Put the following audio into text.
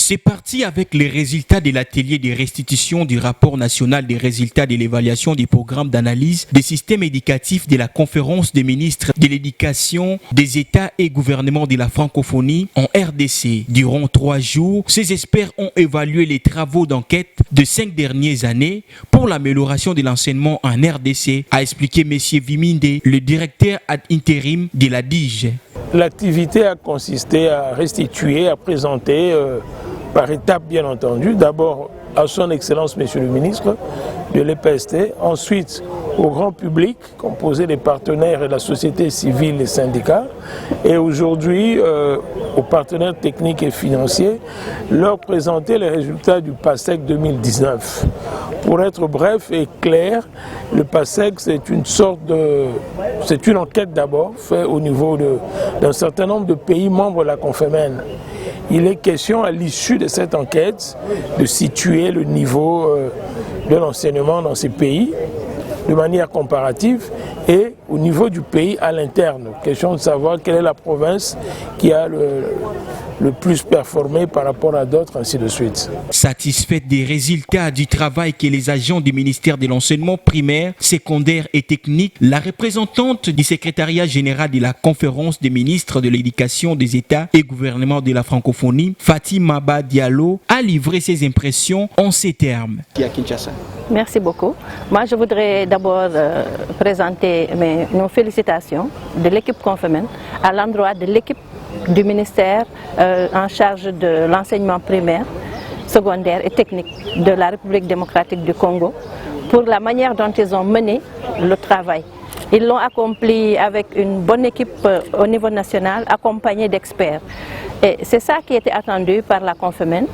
C'est parti avec les résultats de l'atelier de restitution du rapport national des résultats de l'évaluation des programmes d'analyse des systèmes éducatifs de la conférence des ministres de l'éducation des États et gouvernements de la francophonie en RDC. Durant 3 jours, ces experts ont évalué les travaux d'enquête de 5 dernières années pour l'amélioration de l'enseignement en RDC, a expliqué M. Viminde, le directeur ad interim de la DIGE. L'activité a consisté à restituer, à présenter par étapes bien entendu, d'abord à son Excellence Monsieur le Ministre de l'EPST, ensuite au grand public composé des partenaires et de la société civile et syndicats, et aujourd'hui aux partenaires techniques et financiers, leur présenter les résultats du PASSEC 2019. Pour être bref et clair, le PASSEC c'est une enquête d'abord faite au niveau d'un certain nombre de pays membres de la Confémène. Il est question à l'issue de cette enquête de situer le niveau de l'enseignement dans ces pays de manière comparative et au niveau du pays à l'interne. Question de savoir quelle est la province qui a le plus performé par rapport à d'autres, ainsi de suite. Satisfaite des résultats du travail que les agents du ministère de l'enseignement primaire, secondaire et technique, la représentante du secrétariat général de la conférence des ministres de l'éducation des États et gouvernements de la francophonie, Fatima Ba Diallo, a livré ses impressions en ces termes. Merci beaucoup. Moi, je voudrais d'abord présenter nos félicitations de l'équipe Confémène à l'endroit de l'équipe du ministère en charge de l'enseignement primaire, secondaire et technique de la République démocratique du Congo pour la manière dont ils ont mené le travail. Ils l'ont accompli avec une bonne équipe au niveau national, accompagnée d'experts. Et c'est ça qui était attendu par la Confémène,